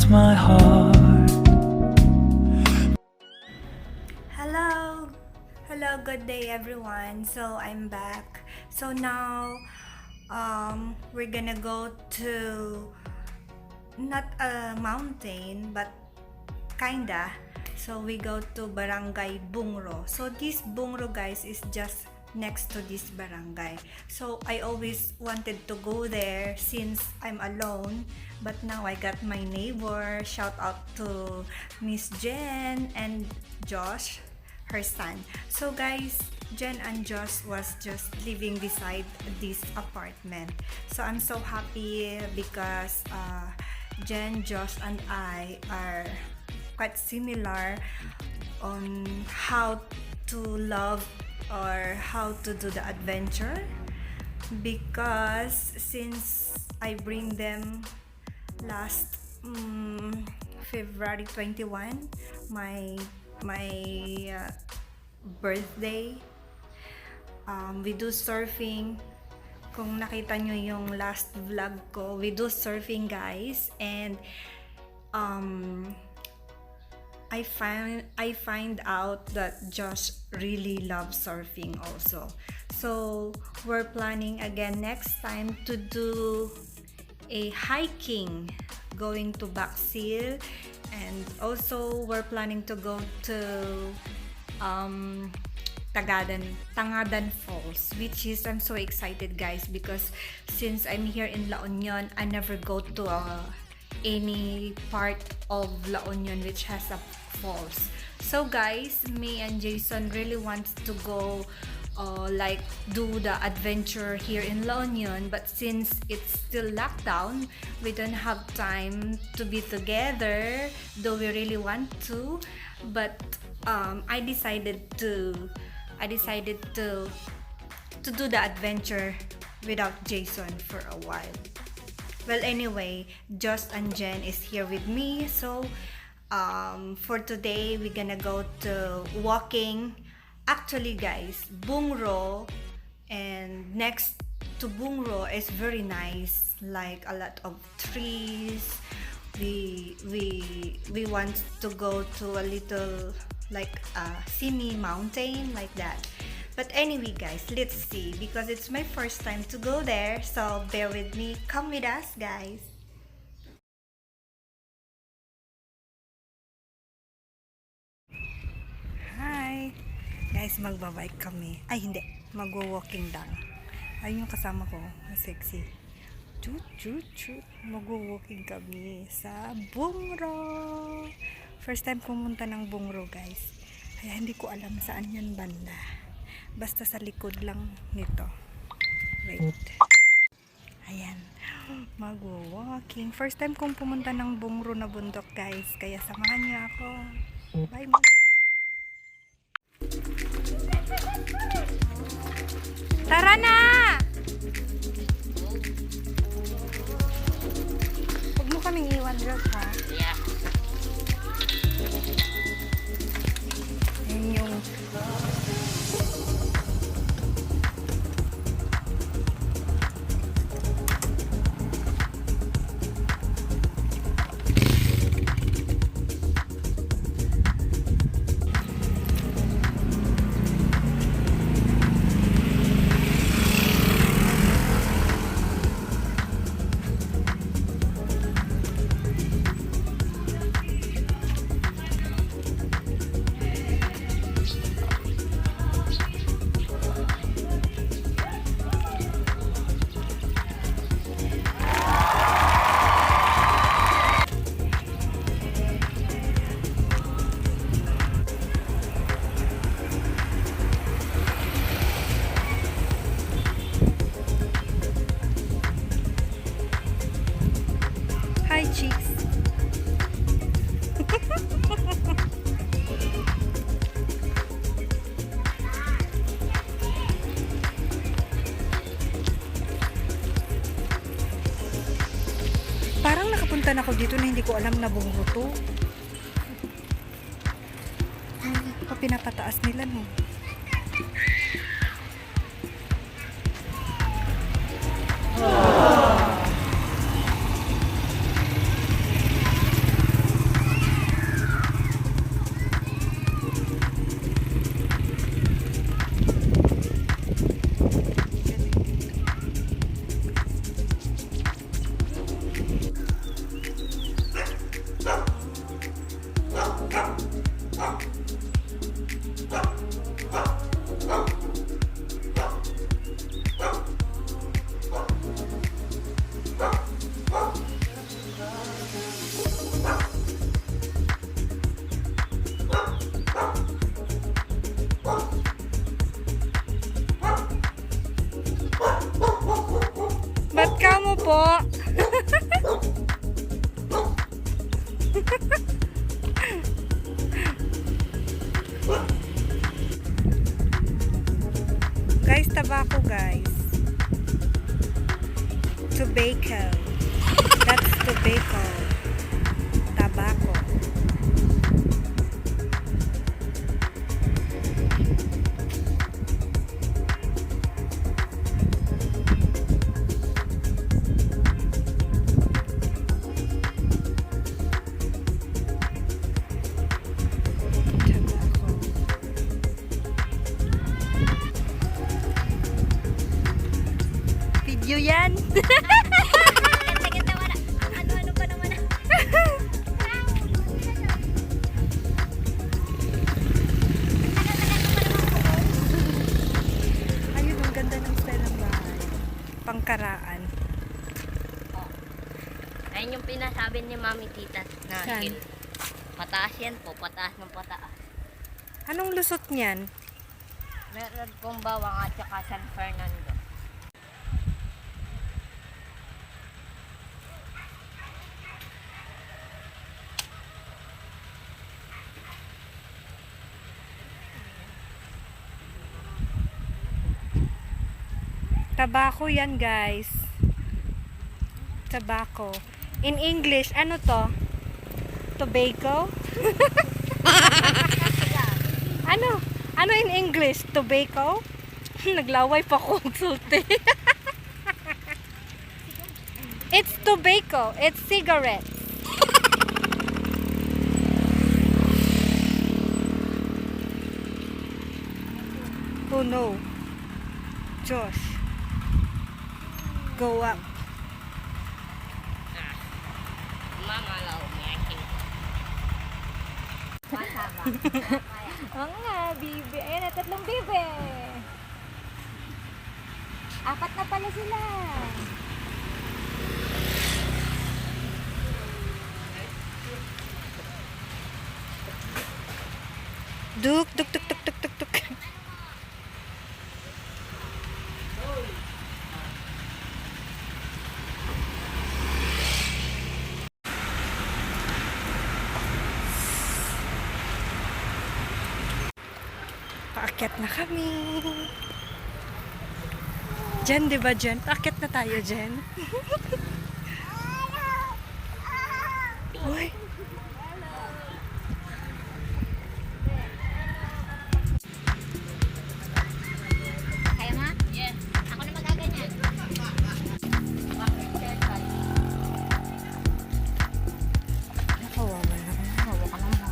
my heart. Hello, good day everyone. So I'm back. So now we're gonna go to not a mountain but kinda. So we go to Barangay Bungro. So this Bungro, guys, is just next to this barangay. So I always wanted to go there since I'm alone, but now I got my neighbor. Shout out to Miss Jen and Josh, her son. So guys, Jen and Josh was just living beside this apartment. So I'm so happy because Jen, Josh, and I are quite similar on how to love or how to do the adventure, because since I bring them last February 21, my birthday, we do surfing. Kung nakita nyo yung last vlog ko, we do surfing, guys, and I find out that Josh really loves surfing also. So we're planning again next time to do a hiking, going to Baksil, and also we're planning to go to Tangadan Falls, which is, I'm so excited, guys, because since I'm here in La Union, I never go to any part of La Union which has a falls. So guys, me and Jason really wants to go like do the adventure here in La Union, but since it's still lockdown, we don't have time to be together, though we really want to. But I decided to do the adventure without Jason for a while. Well, anyway, Josh and Jen is here with me. So for today, we're gonna go to walking. Actually, guys, Bungro, and next to Bungro is very nice, like a lot of trees. We want to go to a little like semi mountain like that. But anyway, guys, let's see, because it's my first time to go there, so bear with me. Come with us, guys. Hi! Guys, magbabike kami. Ay, hindi. Magwo-walking lang. Ayun yung kasama ko. Sexy. Chut, chut, chut. Magwo-walking kami sa Bungro. First time pumunta ng Bungro, guys. Kaya hindi ko alam saan yan banda. Basta sa likod lang nito. Wait. Ayan. Magwo-walking. First time kong pumunta ng Bungro na bundok, guys. Kaya samahan niyo ako. Bye, bye. Tara na! Huwag mo kaming iwan, Josh, ha? Yeah. Yan yung hi, chicks. Parang nakapunta na ako dito na hindi ko alam na Bungro to. Pinapataas nila, no? po. Guys, tobacco guys. Tobacco. That's tobacco. Tobacco. Video yan. Ganda-ganda wala. Ang ano-ano pa naman. Ayun, ang ganda ng style ng bahay. Pangkaraan. Ayun yung pinasabi ni Mami Tita na Saan? hill. Pataas yan po, pataas ng pataas. Anong lusot niyan? Meron pong bawang at saka San Fernando. Tobacco yan, guys. Tobacco. In English, ano to? Tobacco? Ano? Ano in English? Tobacco? Naglaway pa ko ang sulti. It's tobacco. It's cigarettes. Oh no. Josh. Go up. Mama law, making. Bata ba? Oo nga, bibi. Ayan na, tatlong bibi. Apat na pala sila. Duk, duk, duk, duk, duk, duk, duk. Paakyat na kami. Jen, di ba Jen? Paakyat na tayo, Jen. Uy. Kaya ma? Yes. Ako na magaganyan. Nakawawa na. Hawa ka lang ba?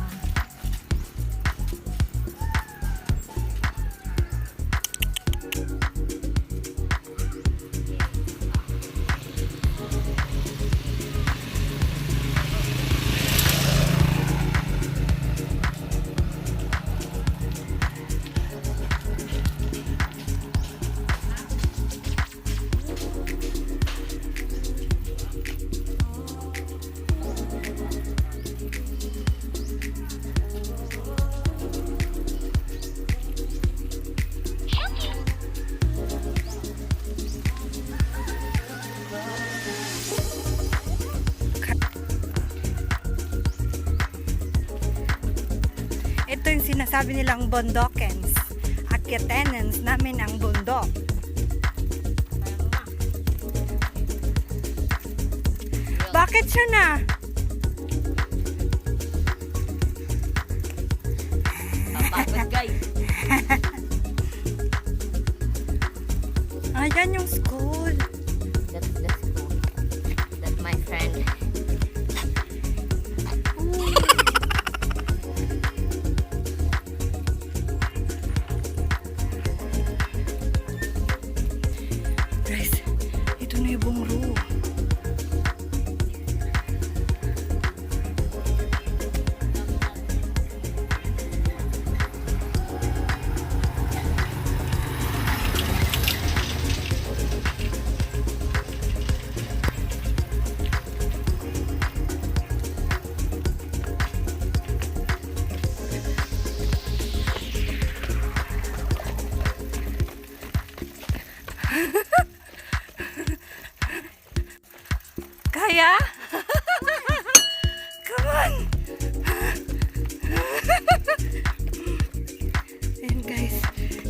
Ito yung sinasabi nilang bondokens. Akyatenens namin ang bundok. Bakit siya na? Papagod guys. Ayan yung school. That's the school. That's my friend. Guys, ito na yung bungro.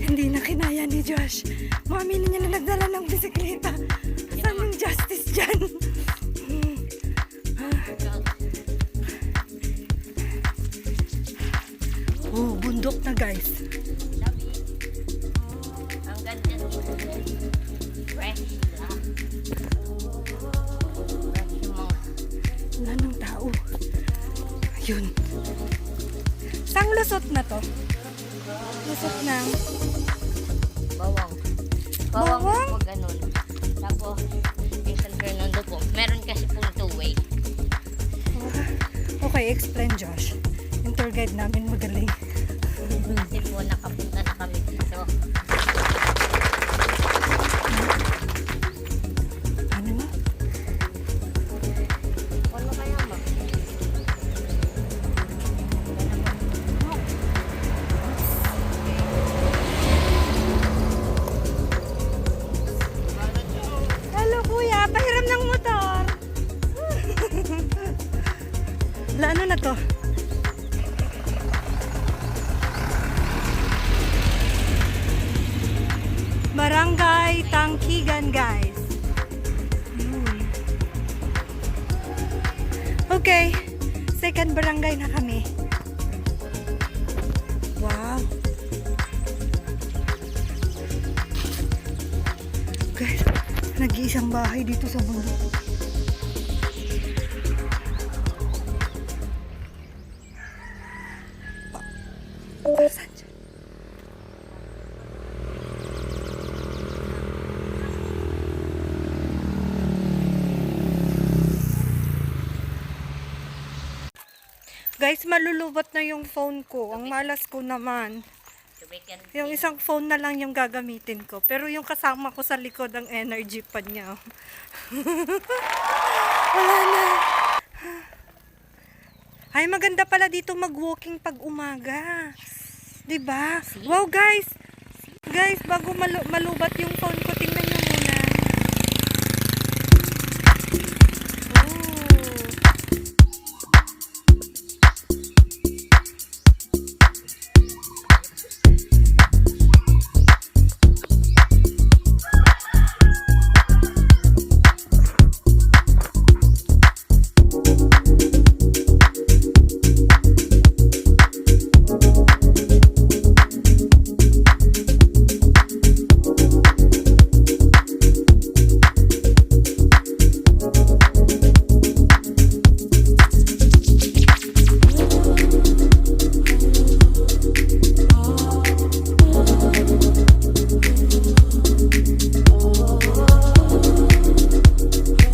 Hindi na kinaya ni Josh. Mami niya na nagdala ng bisikleta. Saan yung justice dyan? Oh, bundok na guys. Sabi, ang ganda ng fresh lang. Fresh yung mga Wala nang tao. Ayun. Sang lusot na to? Lusot ng bawang. Bawang? Bawang po ganun. Tapos, yung San Fernando po, meron kasi pong two-way. Okay, explain Josh. Yung tour guide namin magaling. Kasi po, nakapunta na kami dito. Ano na? Ano kaya ma? Hello kuya, pahiram ng motor. Wala, ano na to? Barangay Tangkigan guys. Yun. Okay, second barangay na kami. Wow. Guys, nag-iisang bahay dito sa bundok. Saan siya? Guys, malulubot na yung phone ko. Ang malas ko naman. So we can Yung isang phone na lang yung gagamitin ko. Pero yung kasama ko sa likod ang energy pa niya. Wala na. Ay, maganda pala dito mag-walking pag umaga. 'Di ba? Wow, guys! Guys, bago malubat yung phone ko, tingnan niyo